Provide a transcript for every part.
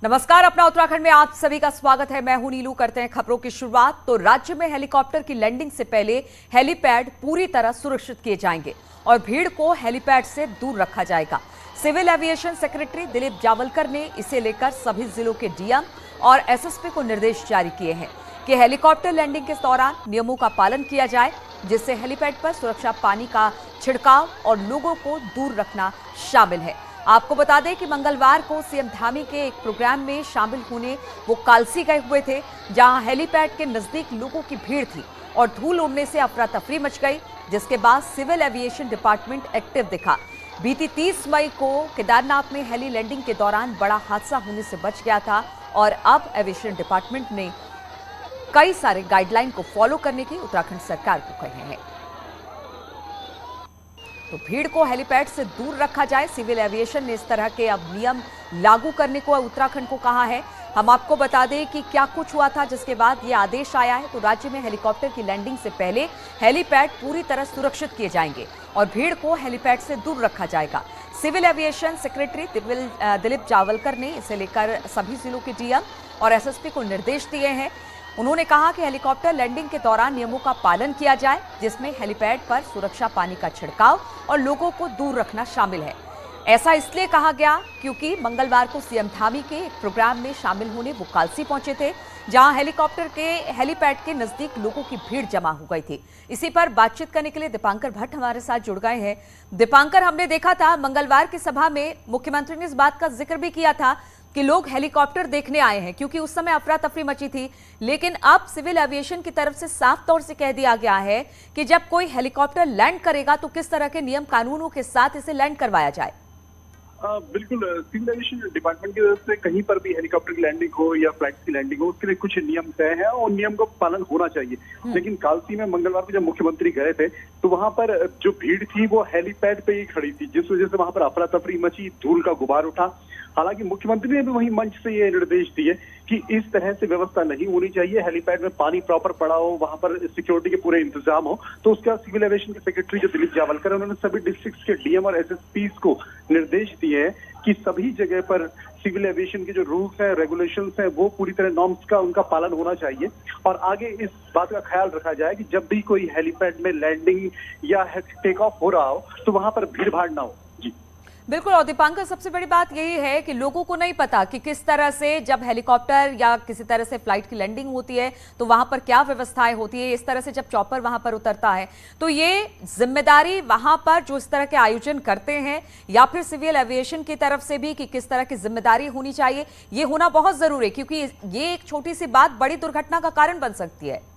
नमस्कार, अपना उत्तराखंड में आप सभी का स्वागत है। मैं हूं नीलू। करते हैं खबरों की शुरुआत। तो राज्य में हेलीकॉप्टर की लैंडिंग से पहले हेलीपैड पूरी तरह सुरक्षित किए जाएंगे और भीड़ को हेलीपैड से दूर रखा जाएगा। Civil aviation secretary Dilip Javalkar ने इसे लेकर सभी जिलों के डीएम और एसएसपी को निर्देश जारी किए हैं कि हेलीकॉप्टर लैंडिंग के दौरान नियमों का पालन किया जाए, जिससे हेलीपैड पर सुरक्षा पानी का छिड़काव और लोगों को दूर रखना शामिल है। आपको बता दें कि मंगलवार को सीएम धामी के एक प्रोग्राम में शामिल होने वो कालसी गए हुए थे, जहां हेलीपैड के नजदीक लोगों की भीड़ थी और धूल उड़ने से अफरा तफरी मच गई, जिसके बाद सिविल एविएशन डिपार्टमेंट एक्टिव दिखा। बीती 30 मई को केदारनाथ में हेली लैंडिंग के दौरान बड़ा हादसा होने से बच गया था और अब एविएशन डिपार्टमेंट ने कई सारे गाइडलाइन को फॉलो करने की उत्तराखंड सरकार को कहे हैं। तो भीड़ को हेलीपैड से दूर रखा जाए। सिविल एविएशन ने इस तरह के अब नियम लागू करने को उत्तराखंड को कहा है। हम आपको बता दें कि क्या कुछ हुआ था जिसके बाद ये आदेश आया है। तो राज्य में हेलीकॉप्टर की लैंडिंग से पहले हेलीपैड पूरी तरह सुरक्षित किए जाएंगे और भीड़ को हेलीपैड से दूर रखा जाएगा। Civil aviation secretary Dilip Javalkar ने इसे लेकर सभी जिलों के डीएम और एसएसपी को निर्देश दिए हैं। उन्होंने कहा कि हेलीकॉप्टर लैंडिंग के दौरान नियमों का पालन किया जाए, जिसमें हेलीपैड पर सुरक्षा पानी का छिड़काव और लोगों को दूर रखना शामिल है। ऐसा इसलिए कहा गया क्योंकि मंगलवार को सीएम धामी के एक प्रोग्राम में शामिल होने वो कालसी पहुंचे थे, जहां हेलीकॉप्टर के हेलीपैड के नजदीक लोगों की भीड़ जमा हो गई थी। इसी पर बातचीत करने के लिए दीपांकर भट्ट हमारे साथ जुड़ गए हैं। दीपांकर, हमने देखा था मंगलवार की सभा में मुख्यमंत्री ने इस बात का जिक्र भी किया था कि लोग हेलीकॉप्टर देखने आए हैं, क्योंकि उस समय अफरा तफरी मची थी। लेकिन अब सिविल एविएशन की तरफ से साफ तौर से कह दिया गया है कि जब कोई हेलीकॉप्टर लैंड करेगा तो किस तरह के नियम कानूनों के साथ इसे लैंड करवाया जाए। बिल्कुल, सिविल एविएशन डिपार्टमेंट की तरफ से कहीं पर भी हेलीकॉप्टर की लैंडिंग हो या फ्लाइट की लैंडिंग हो, उसके लिए कुछ नियम तय है और नियम का पालन होना चाहिए। लेकिन कालसी में मंगलवार को जब मुख्यमंत्री गए थे तो वहां पर जो भीड़ थी वो हेलीपैड पे ही खड़ी थी, जिस वजह से वहां पर अफरा तफरी मची, धूल का गुबार उठा। हालांकि मुख्यमंत्री ने भी वहीं मंच से ये निर्देश दिए कि इस तरह से व्यवस्था नहीं होनी चाहिए। हेलीपैड में पानी प्रॉपर पड़ा हो, वहां पर सिक्योरिटी के पूरे इंतजाम हो। तो उसका सिविल एविएशन के सेक्रेटरी जो दिलीप जावलकर, उन्होंने सभी डिस्ट्रिक्ट के डीएम और एसएसपीज को निर्देश दिए हैं कि सभी जगह पर सिविल एविएशन के जो रूल्स हैं, रेगुलेशंस हैं, वो पूरी तरह नॉर्म्स का उनका पालन होना चाहिए। और आगे इस बात का ख्याल रखा जाए कि जब भी कोई हेलीपैड में लैंडिंग या टेक ऑफ हो रहा हो तो वहां पर भीड़ भाड़ ना हो। जी बिल्कुल। और दीपांकर, सबसे बड़ी बात यही है कि लोगों को नहीं पता कि किस तरह से जब हेलीकॉप्टर या किसी तरह से फ्लाइट की लैंडिंग होती है तो वहां पर क्या व्यवस्थाएं होती है। इस तरह से जब चॉपर वहां पर उतरता है तो ये जिम्मेदारी वहां पर जो इस तरह के आयोजन करते हैं या फिर सिविल एविएशन की तरफ से भी कि किस तरह की जिम्मेदारी होनी चाहिए, ये होना बहुत जरूरी है, क्योंकि ये एक छोटी सी बात बड़ी दुर्घटना का कारण बन सकती है।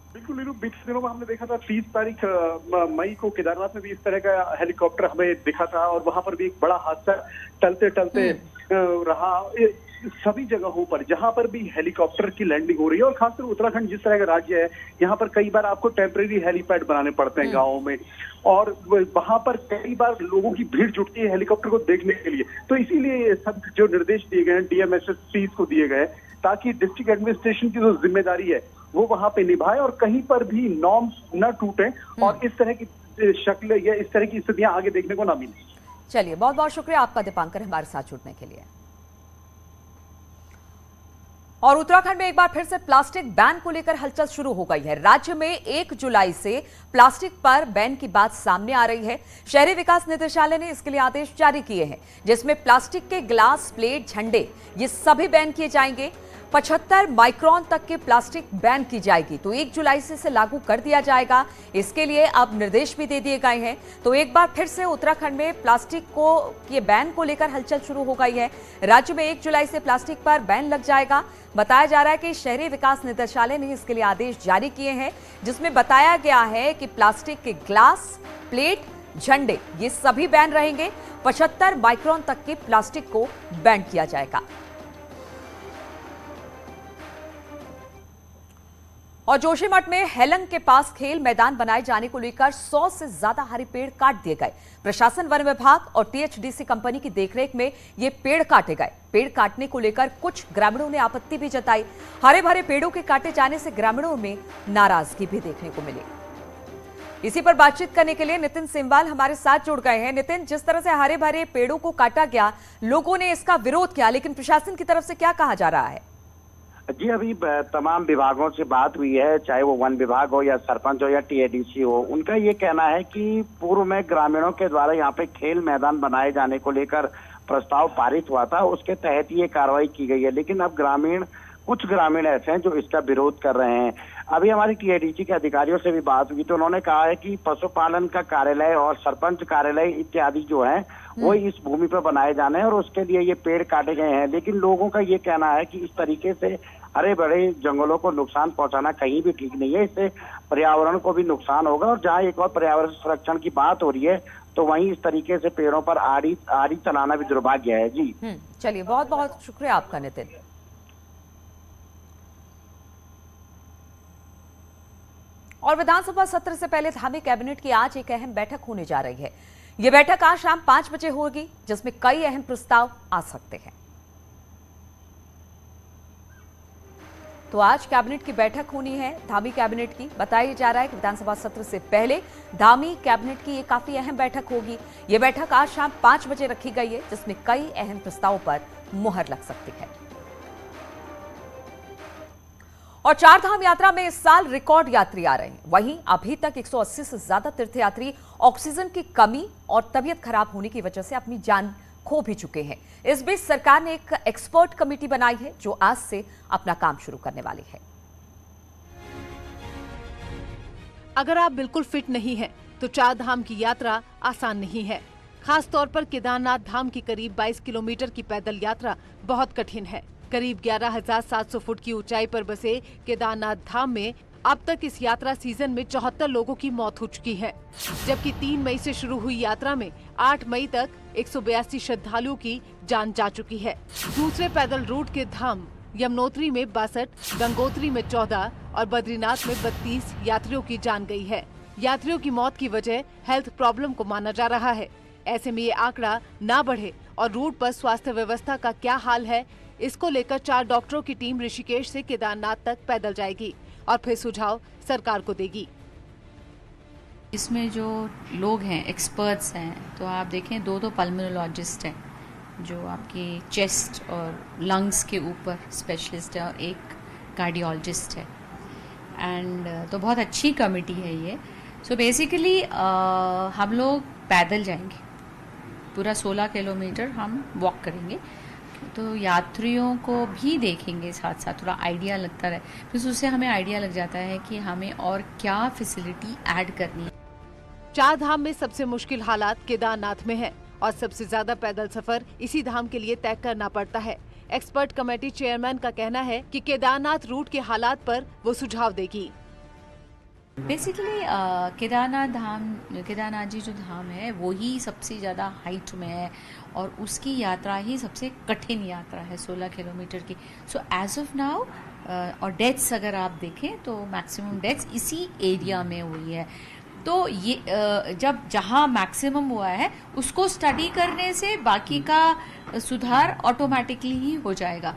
बिल्कुल नीरू, बीते दिनों में हमने देखा था 30 तारीख मई को केदारनाथ में भी इस तरह का हेलीकॉप्टर हमें दिखा था और वहां पर भी एक बड़ा हादसा टलते टलते रहा। सभी जगहों पर जहां पर भी हेलीकॉप्टर की लैंडिंग हो रही है, और खासकर उत्तराखंड जिस तरह का राज्य है, यहाँ पर कई बार आपको टेम्परेरी हेलीपैड बनाने पड़ते हैं गाँवों में, और वहां पर कई बार लोगों की भीड़ जुटती है हेलीकॉप्टर को देखने के लिए। तो इसीलिए सब जो निर्देश दिए गए हैं डीएम एसएसपी को दिए गए, ताकि डिस्ट्रिक्ट एडमिनिस्ट्रेशन की जो जिम्मेदारी है वो वहां पे निभाए और कहीं पर भी नॉर्म्स न टूटे और इस तरह की शक्ल या इस तरह की स्थितियां आगे देखने को ना मिले। चलिए, बहुत बहुत शुक्रिया आपका दीपांकर हमारे साथ जुड़ने के लिए। और उत्तराखंड में एक बार फिर से प्लास्टिक बैन को लेकर हलचल शुरू हो गई है। राज्य में 1 जुलाई से प्लास्टिक पर बैन की बात सामने आ रही है। शहरी विकास निदेशालय ने इसके लिए आदेश जारी किए हैं, जिसमें प्लास्टिक के ग्लास, प्लेट, झंडे ये सभी बैन किए जाएंगे। 75 माइक्रोन तक के प्लास्टिक बैन की जाएगी। तो 1 जुलाई से इसे लागू कर दिया जाएगा। इसके लिए अब निर्देश भी दे दिए गए हैं। तो एक बार फिर से उत्तराखंड में प्लास्टिक को ये बैन को लेकर हलचल शुरू हो गई है। राज्य में 1 जुलाई से प्लास्टिक पर बैन लग जाएगा। बताया जा रहा है कि शहरी विकास निदेशालय ने इसके लिए आदेश जारी किए हैं, जिसमें बताया गया है कि प्लास्टिक के ग्लास, प्लेट, झंडे ये सभी बैन रहेंगे। 75 माइक्रोन तक के प्लास्टिक को बैन किया जाएगा। और जोशीमठ में हेलंग के पास खेल मैदान बनाए जाने को लेकर 100 से ज्यादा हरे पेड़ काट दिए गए। प्रशासन, वन विभाग और टीएचडीसी कंपनी की देखरेख में ये पेड़ काटे गए। पेड़ काटने को लेकर कुछ ग्रामीणों ने आपत्ति भी जताई। हरे भरे पेड़ों के काटे जाने से ग्रामीणों में नाराजगी भी देखने को मिली। इसी पर बातचीत करने के लिए नितिन सेमवाल हमारे साथ जुड़ गए हैं। नितिन, जिस तरह से हरे भरे पेड़ों को काटा गया, लोगों ने इसका विरोध किया, लेकिन प्रशासन की तरफ से क्या कहा जा रहा है? जी, अभी तमाम विभागों से बात हुई है, चाहे वो वन विभाग हो या सरपंच हो या टीएडीसी हो। उनका ये कहना है कि पूर्व में ग्रामीणों के द्वारा यहाँ पे खेल मैदान बनाए जाने को लेकर प्रस्ताव पारित हुआ था, उसके तहत ये कार्रवाई की गई है। लेकिन अब कुछ ग्रामीण ऐसे हैं जो इसका विरोध कर रहे हैं। अभी हमारी टीएडीसी के अधिकारियों से भी बात हुई तो उन्होंने कहा है कि पशुपालन का कार्यालय और सरपंच कार्यालय इत्यादि जो है वो इस भूमि पर बनाए जाने हैं और उसके लिए ये पेड़ काटे गए हैं। लेकिन लोगों का ये कहना है कि इस तरीके से हरे बड़े जंगलों को नुकसान पहुंचाना कहीं भी ठीक नहीं है, इससे पर्यावरण को भी नुकसान होगा। और जहाँ एक और पर्यावरण संरक्षण की बात हो रही है तो वहीं इस तरीके से पेड़ों पर आड़ी चलाना भी दुर्भाग्य है। जी चलिए, बहुत बहुत शुक्रिया आपका नितिन। और विधानसभा सत्र से पहले धामी कैबिनेट की आज एक अहम बैठक होने जा रही है। यह बैठक आज शाम 5 बजे होगी, जिसमें कई अहम प्रस्ताव आ सकते हैं। तो आज कैबिनेट की बैठक होनी है धामी कैबिनेट की। बताया जा रहा है कि विधानसभा सत्र से पहले धामी कैबिनेट की ये काफी अहम बैठक होगी। ये बैठक आज शाम 5 बजे रखी गई है, जिसमें कई अहम प्रस्तावों पर मुहर लग सकती है। और चारधाम यात्रा में इस साल रिकॉर्ड यात्री आ रहे हैं। वहीं अभी तक 180 से ज्यादा तीर्थयात्री ऑक्सीजन की कमी और तबीयत खराब होने की वजह से अपनी जान खो भी चुके हैं। इस बीच सरकार ने एक एक्सपर्ट कमेटी बनाई है जो आज से अपना काम शुरू करने वाली है। अगर आप बिल्कुल फिट नहीं हैं, तो चारधाम की यात्रा आसान नहीं है। खास तौर पर केदारनाथ धाम की करीब 22 किलोमीटर की पैदल यात्रा बहुत कठिन है। करीब 11,700 फुट की ऊंचाई पर बसे केदारनाथ धाम में अब तक इस यात्रा सीजन में 74 लोगों की मौत हो चुकी है, जबकि 3 मई से शुरू हुई यात्रा में 8 मई तक 182 श्रद्धालुओं की जान जा चुकी है। दूसरे पैदल रूट के धाम यमुनोत्री में 62, गंगोत्री में 14 और बद्रीनाथ में 32 यात्रियों की जान गई है। यात्रियों की मौत की वजह हेल्थ प्रॉब्लम को माना जा रहा है। ऐसे में ये आंकड़ा ना बढ़े और रूट पर स्वास्थ्य व्यवस्था का क्या हाल है, इसको लेकर 4 डॉक्टरों की टीम ऋषिकेश से केदारनाथ तक पैदल जाएगी और फिर सुझाव सरकार को देगी। इसमें जो लोग हैं, एक्सपर्ट्स हैं, तो आप देखें 2 पल्मोनोलॉजिस्ट हैं जो आपके चेस्ट और लंग्स के ऊपर स्पेशलिस्ट है और एक कार्डियोलॉजिस्ट है। एंड तो बहुत अच्छी कमेटी है ये। सो बेसिकली हम लोग पैदल जाएंगे, पूरा 16 किलोमीटर हम वॉक करेंगे, तो यात्रियों को भी देखेंगे साथ साथ, थोड़ा आइडिया लगता रहे, फिर उससे हमें आइडिया लग जाता है कि हमें और क्या फैसिलिटी ऐड करनी है। चारधाम में सबसे मुश्किल हालात केदारनाथ में है और सबसे ज्यादा पैदल सफर इसी धाम के लिए तय करना पड़ता है। एक्सपर्ट कमेटी चेयरमैन का कहना है कि केदारनाथ रूट के हालात पर वो सुझाव देगी। बेसिकली केदारनाथ जी जो धाम है वो ही सबसे ज़्यादा हाइट में है और उसकी यात्रा ही सबसे कठिन यात्रा है 16 किलोमीटर की। सो एज ऑफ नाउ और डेथ्स अगर आप देखें तो मैक्सिमम डेथ्स इसी एरिया में हुई है। तो ये जब जहाँ मैक्सिमम हुआ है उसको स्टडी करने से बाकी का सुधार ऑटोमेटिकली ही हो जाएगा।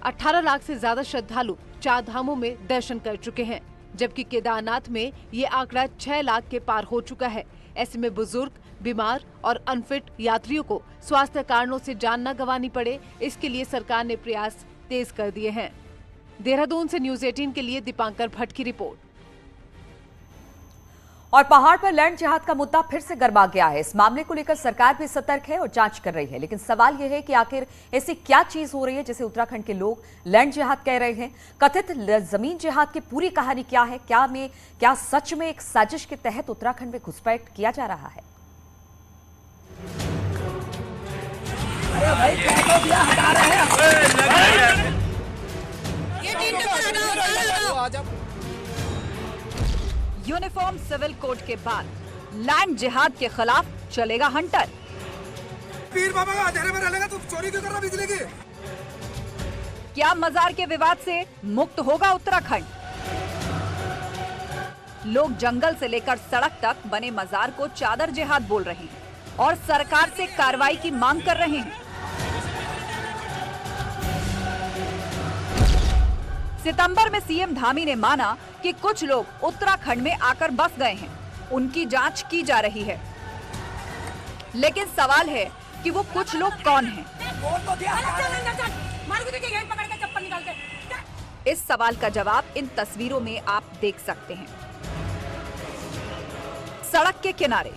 18 लाख से ज्यादा श्रद्धालु 4 धामों में दर्शन कर चुके हैं, जबकि केदारनाथ में ये आंकड़ा 6 लाख के पार हो चुका है। ऐसे में बुजुर्ग, बीमार और अनफिट यात्रियों को स्वास्थ्य कारणों से जान न गंवानी पड़े, इसके लिए सरकार ने प्रयास तेज कर दिए हैं। देहरादून से न्यूज़ 18 के लिए दीपांकर भट्ट की रिपोर्ट। और पहाड़ पर लैंड जिहाद का मुद्दा फिर से गरमा गया है। इस मामले को लेकर सरकार भी सतर्क है और जांच कर रही है, लेकिन सवाल यह है कि आखिर ऐसी क्या चीज हो रही है जिसे उत्तराखंड के लोग लैंड जिहाद कह रहे हैं। कथित जमीन जिहाद की पूरी कहानी क्या है? क्या सच में एक साजिश के तहत उत्तराखंड में घुसपैठ किया जा रहा है? यूनिफॉर्म सिविल कोड के बाद लैंड जिहाद के खिलाफ चलेगा हंटर। पीर बाबा का अंधेरे में रहेगा तो चोरी क्यों कर रहा बिजली की? क्या मजार के विवाद से मुक्त होगा उत्तराखंड? लोग जंगल से लेकर सड़क तक बने मजार को चादर जिहाद बोल रहे हैं और सरकार से कार्रवाई की मांग कर रहे हैं। सितंबर में सीएम धामी ने माना कि कुछ लोग उत्तराखंड में आकर बस गए हैं उनकी जांच की जा रही है। लेकिन सवाल है कि वो कुछ लोग कौन हैं? इस सवाल का जवाब इन तस्वीरों में आप देख सकते हैं। सड़क के किनारे,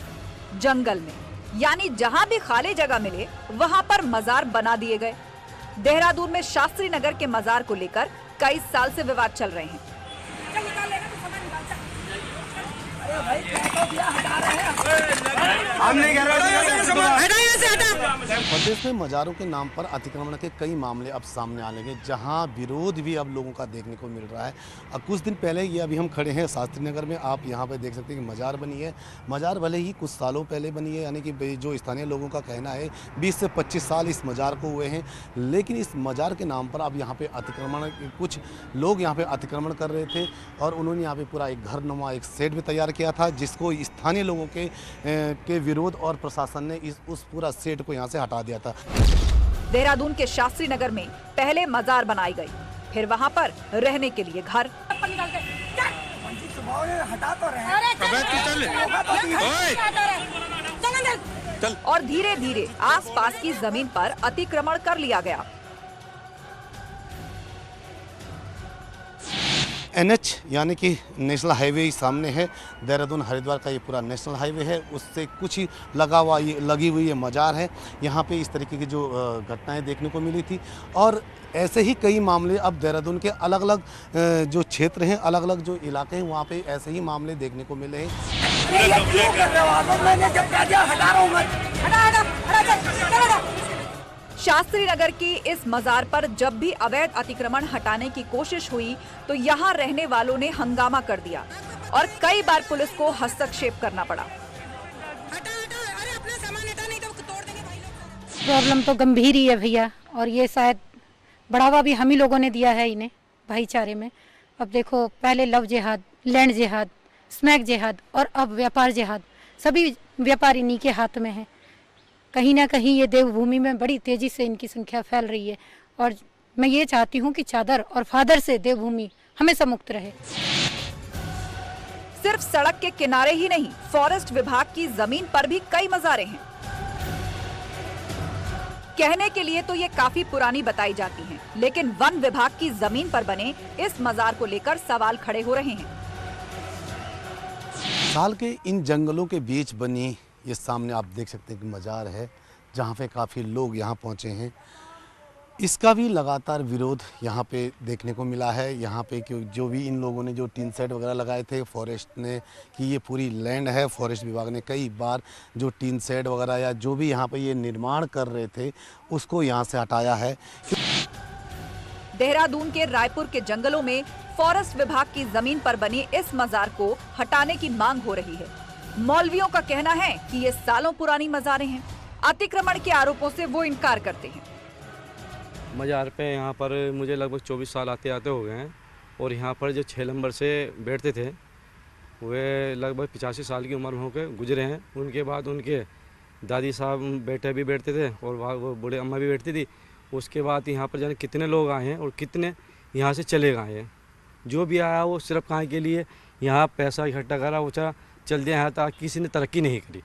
जंगल में, यानी जहां भी खाली जगह मिले वहां पर मजार बना दिए गए। देहरादून में शास्त्री नगर के मजार को लेकर कई साल से विवाद चल रहे हैं। प्रदेश में मजारों के नाम पर अतिक्रमण के कई मामले अब सामने आने लगे, जहां विरोध भी अब लोगों का देखने को मिल रहा है। अब कुछ दिन पहले ये अभी हम खड़े हैं शास्त्री नगर में, आप यहां पर देख सकते हैं कि मजार बनी है। मजार भले ही कुछ सालों पहले बनी है, यानी कि जो स्थानीय लोगों का कहना है 20 से 25 साल इस मजार को हुए हैं, लेकिन इस मजार के नाम पर अब यहाँ पे अतिक्रमण, कुछ लोग यहाँ पे अतिक्रमण कर रहे थे और उन्होंने यहाँ पे पूरा एक घर नुमा एक सेट भी तैयार किया था, जिसको स्थानीय लोगों के विरोध और प्रशासन ने उस पूरा सेट को यहाँ से हटा दिया था। देहरादून के शास्त्री नगर में पहले मजार बनाई गई, फिर वहां पर रहने के लिए घर। और धीरे धीरे आसपास की जमीन पर अतिक्रमण कर लिया गया। NH यानी कि नेशनल हाईवे सामने है। देहरादून हरिद्वार का ये पूरा नेशनल हाईवे है, उससे कुछ ही लगी हुई ये मजार है। यहाँ पे इस तरीके की जो घटनाएं देखने को मिली थी और ऐसे ही कई मामले अब देहरादून के अलग अलग जो क्षेत्र हैं, अलग अलग जो इलाके हैं, वहाँ पे ऐसे ही मामले देखने को मिले हैं। शास्त्री नगर की इस मजार पर जब भी अवैध अतिक्रमण हटाने की कोशिश हुई तो यहाँ रहने वालों ने हंगामा कर दिया और कई बार पुलिस को हस्तक्षेप करना पड़ा। प्रॉब्लम तो गंभीर ही है भैया, और ये शायद बढ़ावा भी हम ही लोगों ने दिया है इन्हें भाईचारे में। अब देखो, पहले लव जिहाद, लैंड जिहाद, स्मैक जिहाद और अब व्यापार जिहाद, सभी व्यापार इन्हीं के हाथ में है। कहीं ना कहीं ये देवभूमि में बड़ी तेजी से इनकी संख्या फैल रही है और मैं ये चाहती हूँ कि चादर और फादर से देवभूमि हमेशा मुक्त रहे। सिर्फ सड़क के किनारे ही नहीं, फॉरेस्ट विभाग की जमीन पर भी कई मजारें हैं। कहने के लिए तो ये काफी पुरानी बताई जाती हैं, लेकिन वन विभाग की जमीन पर बने इस मजार को लेकर सवाल खड़े हो रहे हैं। साल के इन जंगलों के बीच बनी ये सामने आप देख सकते हैं कि मजार है, जहाँ पे काफ़ी लोग यहाँ पहुँचे हैं। इसका भी लगातार विरोध यहाँ पे देखने को मिला है। यहाँ पे जो भी इन लोगों ने जो टीन सेट वगैरह लगाए थे फॉरेस्ट ने, कि ये पूरी लैंड है, फॉरेस्ट विभाग ने कई बार जो टीन सेट वगैरह या जो भी यहाँ पे ये निर्माण कर रहे थे उसको यहाँ से हटाया है। देहरादून के रायपुर के जंगलों में फॉरेस्ट विभाग की जमीन पर बनी इस मजार को हटाने की मांग हो रही है। मौलवियों का कहना है कि ये सालों पुरानी मजारें हैं। अतिक्रमण के आरोपों से वो इनकार करते हैं। मजार पे यहाँ पर मुझे लगभग 24 साल आते आते हो गए हैं और यहाँ पर जो 6 नंबर से बैठते थे वे लगभग 85 साल की उम्र में होकर गुजरे हैं। उनके बाद उनके दादी साहब बेटे भी बैठते थे और वो बूढ़े अम्मा भी बैठती थी। उसके बाद यहाँ पर जाने कितने लोग आए हैं और कितने यहाँ से चले गए हैं। जो भी आया वो सिर्फ कहाँ के लिए यहाँ पैसा इकट्ठा करा, वो चल दिया, यहाँ तक किसी ने तरक्की नहीं करी।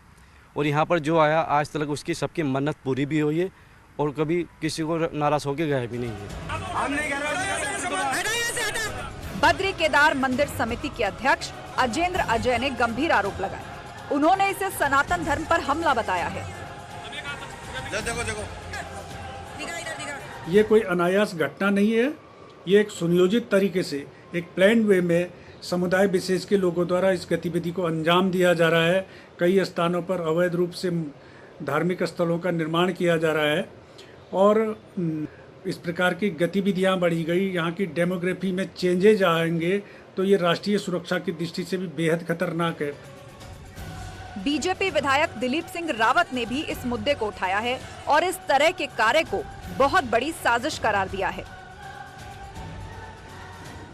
और यहाँ पर जो आया आज तक उसकी सबकी मन्नत पूरी भी हुई है और कभी किसी को नाराज होकर गए भी नहीं है। बद्री केदार मंदिर समिति के अध्यक्ष अजेंद्र अजय ने गंभीर आरोप लगाए। उन्होंने इसे सनातन धर्म पर हमला बताया है। ये कोई अनायास घटना नहीं है, ये एक सुनियोजित तरीके से एक प्लान्ड वे में समुदाय विशेष के लोगों द्वारा इस गतिविधि को अंजाम दिया जा रहा है। कई स्थानों पर अवैध रूप से धार्मिक स्थलों का निर्माण किया जा रहा है और इस प्रकार की गतिविधियां बढ़ी गई, यहाँ की डेमोग्राफी में चेंजेज आएंगे तो ये राष्ट्रीय सुरक्षा की दृष्टि से भी बेहद खतरनाक है। बीजेपी विधायक दिलीप सिंह रावत ने भी इस मुद्दे को उठाया है और इस तरह के कार्य को बहुत बड़ी साजिश करार दिया है।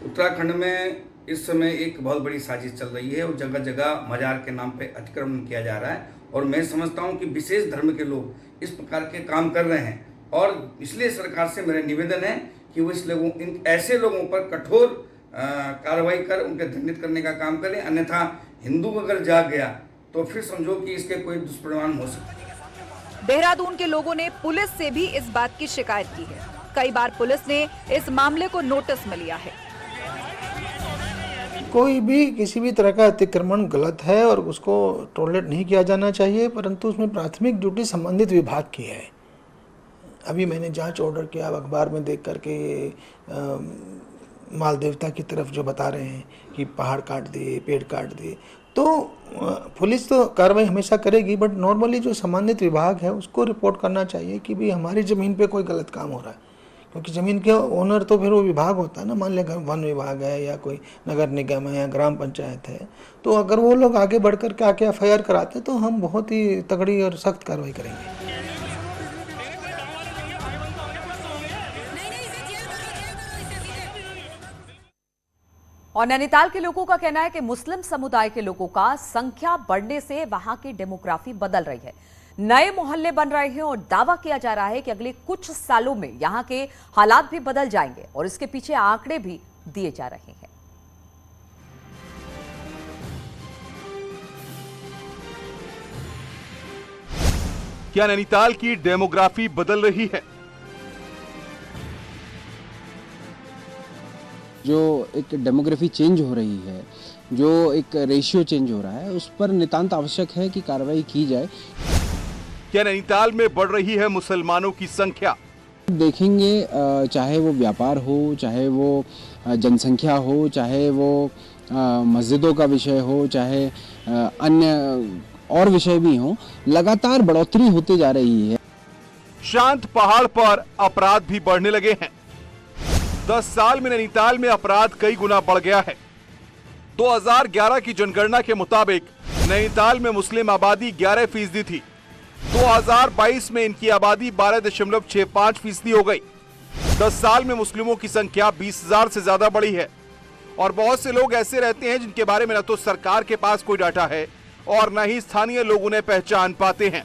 उत्तराखंड में इस समय एक बहुत बड़ी साजिश चल रही है और जगह जगह मजार के नाम पे अतिक्रमण किया जा रहा है और मैं समझता हूं कि विशेष धर्म के लोग इस प्रकार के काम कर रहे हैं और इसलिए सरकार से मेरा निवेदन है कि वो इन ऐसे लोगों पर कठोर कार्रवाई कर उनके दंडित करने का काम करें, अन्यथा हिंदू अगर जाग गया तो फिर समझो कि इसके कोई दुष्परिणाम हो सकते हैं। देहरादून के लोगों ने पुलिस से भी इस बात की शिकायत की है। कई बार पुलिस ने इस मामले को नोटिस में लिया है। कोई भी किसी भी तरह का अतिक्रमण गलत है और उसको टॉलरेट नहीं किया जाना चाहिए, परंतु उसमें प्राथमिक ड्यूटी संबंधित विभाग की है। अभी मैंने जांच ऑर्डर किया, अखबार में देख करके माल देवता की तरफ जो बता रहे हैं कि पहाड़ काट दिए, पेड़ काट दिए, तो पुलिस तो कार्रवाई हमेशा करेगी, बट नॉर्मली जो संबंधित विभाग है उसको रिपोर्ट करना चाहिए कि भाई हमारी ज़मीन पे कोई गलत काम हो रहा है, क्योंकि ज़मीन के ओनर तो फिर वो विभाग होता है ना। मान लिया वन विभाग है या कोई नगर निगम है या ग्राम पंचायत है, तो अगर वो लोग आगे बढ़ कर के आके FIR कराते हैं तो हम बहुत ही तगड़ी और सख्त कार्रवाई करेंगे। और नैनीताल के लोगों का कहना है कि मुस्लिम समुदाय के लोगों का संख्या बढ़ने से वहां की डेमोग्राफी बदल रही है, नए मोहल्ले बन रहे हैं और दावा किया जा रहा है कि अगले कुछ सालों में यहां के हालात भी बदल जाएंगे और इसके पीछे आंकड़े भी दिए जा रहे हैं। क्या नैनीताल की डेमोग्राफी बदल रही है? जो एक डेमोग्राफी चेंज हो रही है, जो एक रेशियो चेंज हो रहा है, उस पर नितांत आवश्यक है कि कार्रवाई की जाए। क्या नैनीताल में बढ़ रही है मुसलमानों की संख्या? देखेंगे, चाहे वो व्यापार हो, चाहे वो जनसंख्या हो, चाहे वो मस्जिदों का विषय हो, चाहे अन्य और विषय भी हो, लगातार बढ़ोतरी होती जा रही है। शांत पहाड़ पर अपराध भी बढ़ने लगे हैं। 10 साल में नैनीताल में अपराध कई गुना बढ़ गया है। 2011 की जनगणना के मुताबिक नैनीताल में मुस्लिम आबादी 11% थी। 2022 में इनकी आबादी 12.65% हो गई। 10 साल में मुस्लिमों की संख्या 20,000 से ज्यादा बढ़ी है और बहुत से लोग ऐसे रहते हैं जिनके बारे में न तो सरकार के पास कोई डाटा है और न ही स्थानीय लोग उन्हें पहचान पाते हैं।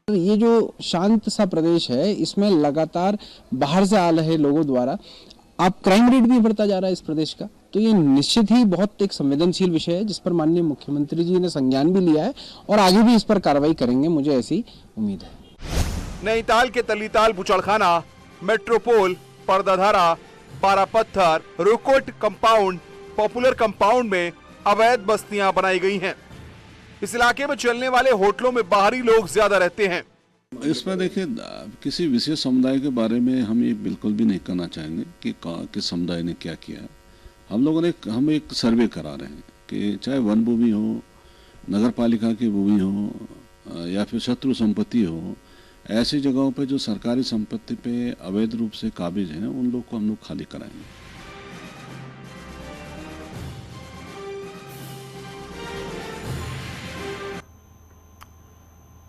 ये जो शांत सा प्रदेश है, इसमें लगातार बाहर से आ रहे लोगों द्वारा अब क्राइम रेट भी बढ़ता जा रहा है इस प्रदेश का, तो ये निश्चित ही बहुत एक संवेदनशील विषय है जिस पर माननीय मुख्यमंत्री जी ने संज्ञान भी लिया है और आगे भी इस पर कार्रवाई करेंगे, मुझे ऐसी उम्मीद है। नैनीताल के Tallital Buchadkhana, Metropole, Pardadhara, Barapathar, Rukot compound, Popular Compound में अवैध बस्तियां बनाई गई हैं। इस इलाके में चलने वाले होटलों में बाहरी लोग ज्यादा रहते हैं। इसमें देखिए, किसी विशेष समुदाय के बारे में हम ये बिल्कुल भी नहीं कहना चाहेंगे कि किस समुदाय ने क्या किया। हम एक सर्वे करा रहे हैं कि चाहे वन भूमि हो, नगर पालिका की भूमि हो या फिर शत्रु संपत्ति हो, ऐसी जगहों पे जो सरकारी संपत्ति पे अवैध रूप से काबिज हैं, उन लोग को हम लोग खाली कराएंगे।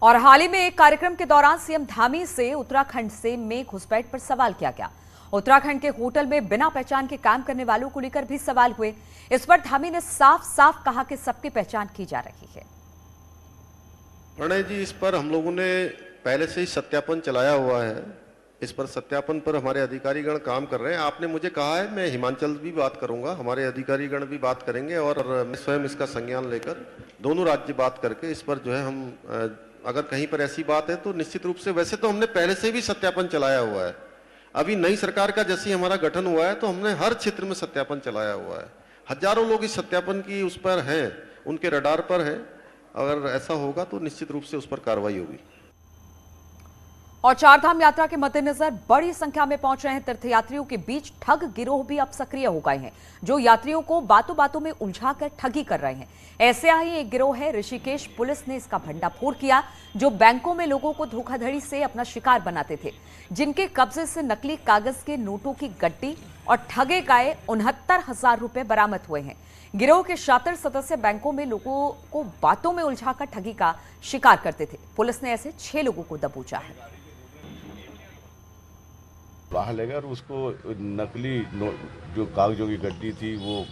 और हाल ही में एक कार्यक्रम के दौरान सीएम धामी से उत्तराखंड से में घुसपैठ पर सवाल किया गया। उत्तराखंड के होटल में बिना पहचान के काम करने वालों को लेकर भी सवाल हुए। इस पर धामी ने साफ साफ कहा कि सबकी पहचान की जा रही है। प्रणय जी, इस पर हम लोगों ने पहले से ही सत्यापन चलाया हुआ है। इस पर सत्यापन पर हमारे अधिकारीगण काम कर रहे हैं। आपने मुझे कहा है, मैं हिमाचल भी बात करूंगा, हमारे अधिकारीगण भी बात करेंगे और मैं स्वयं इसका संज्ञान लेकर दोनों राज्य बात करके इस पर जो है हम अगर कहीं पर ऐसी बात है तो निश्चित रूप से, वैसे तो हमने पहले से भी सत्यापन चलाया हुआ है। अभी नई सरकार का जैसे ही हमारा गठन हुआ है तो हमने हर क्षेत्र में सत्यापन चलाया हुआ है। हजारों लोग इस सत्यापन की उस पर हैं, उनके रडार पर हैं। अगर ऐसा होगा तो निश्चित रूप से उस पर कार्रवाई होगी। और चारधाम यात्रा के मद्देनजर बड़ी संख्या में पहुंच रहे हैं तीर्थयात्रियों के बीच ठग गिरोह भी अब सक्रिय हो गए हैं, जो यात्रियों को बातों बातों में उलझाकर ठगी कर रहे हैं। ऐसे ही एक गिरोह है, ऋषिकेश पुलिस ने इसका भंडाफोड़ किया, जो बैंकों में लोगों को धोखाधड़ी से अपना शिकार बनाते थे, जिनके कब्जे से नकली कागज के नोटों की गड्डी और ठगे गए 69,000 रुपए बरामद हुए हैं। गिरोह के शातिर सदस्य बैंकों में लोगों को बातों में उलझाकर ठगी का शिकार करते थे। पुलिस ने ऐसे 6 लोगों को दबोचा है। बाहर ले गए और उसको नकली जो कागजों की गड्डी थी वो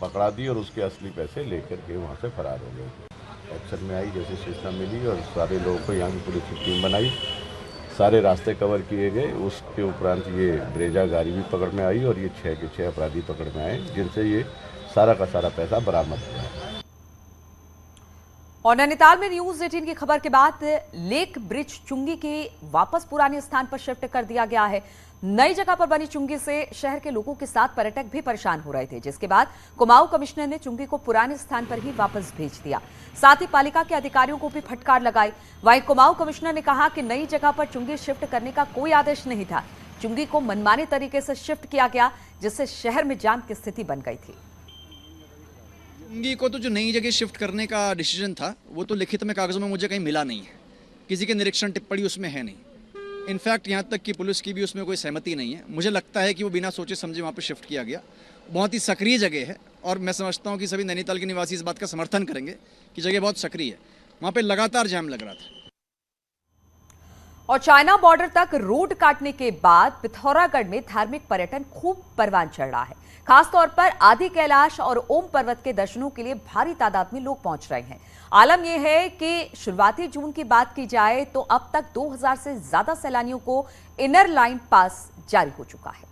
पकड़ा दी और उसके असली पैसे लेकर के वहाँ से फरार हो गए। एक्शन में आई जैसे सूचना मिली और सारे लोगों को यहाँ की पुलिस की टीम बनाई, सारे रास्ते कवर किए गए। उसके उपरांत ये ब्रेजा गाड़ी भी पकड़ में आई और ये 6 के 6 अपराधी पकड़ में आए, जिनसे ये सारा का सारा पैसा बरामद हुआ। और नैनीताल में न्यूज 18 की खबर के बाद लेक ब्रिज चुंगी के वापस पुराने स्थान पर शिफ्ट कर दिया गया है। नई जगह पर बनी चुंगी से शहर के लोगों के साथ पर्यटक भी परेशान हो रहे थे, जिसके बाद कुमाऊं कमिश्नर ने चुंगी को पुराने स्थान पर ही वापस भेज दिया। साथ ही पालिका के अधिकारियों को भी फटकार लगाई। वहीं कुमाऊं कमिश्नर ने कहा कि नई जगह पर चुंगी शिफ्ट करने का कोई आदेश नहीं था, चुंगी को मनमाने तरीके से शिफ्ट किया गया, जिससे शहर में जाम की स्थिति बन गई थी। चुंगी को तो जो नई जगह शिफ्ट करने का डिसीजन था वो तो लिखित में कागजों में मुझे कहीं मिला नहीं है, किसी के निरीक्षण टिप्पणी उसमें है नहीं। इनफैक्ट यहाँ तक कि पुलिस की भी उसमें कोई सहमति नहीं है। मुझे लगता है कि वो बिना सोचे समझे वहाँ पे शिफ्ट किया गया। बहुत ही सक्रिय जगह है और मैं समझता हूँ कि सभी नैनीताल के निवासी इस बात का समर्थन करेंगे कि जगह बहुत सक्रिय है। वहाँ पे लगातार जाम लग रहा था। और चाइना बॉर्डर तक रोड काटने के बाद पिथौरागढ़ में धार्मिक पर्यटन खूब परवान चढ़ रहा है। खासतौर पर आदि कैलाश और ओम पर्वत के दर्शनों के लिए भारी तादाद में लोग पहुंच रहे हैं। आलम यह है कि शुरुआती जून की बात की जाए तो अब तक 2000 से ज्यादा सैलानियों को इनर लाइन पास जारी हो चुका है।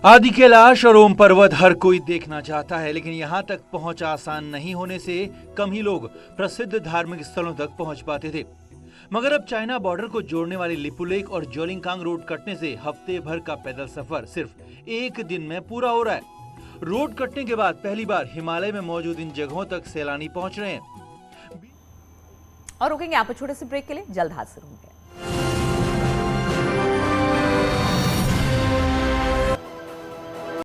आदि कैलाश और ओम पर्वत हर कोई देखना चाहता है, लेकिन यहां तक पहुंच आसान नहीं होने से कम ही लोग प्रसिद्ध धार्मिक स्थलों तक पहुंच पाते थे। मगर अब चाइना बॉर्डर को जोड़ने वाली लिपुलेक और जोलिंगकांग रोड कटने से हफ्ते भर का पैदल सफर सिर्फ एक दिन में पूरा हो रहा है। रोड कटने के बाद पहली बार हिमालय में मौजूद इन जगहों तक सैलानी पहुंच रहे हैं। और रुकेंगे यहाँ पर छोटे से ब्रेक के लिए, जल्द हाजिर होंगे।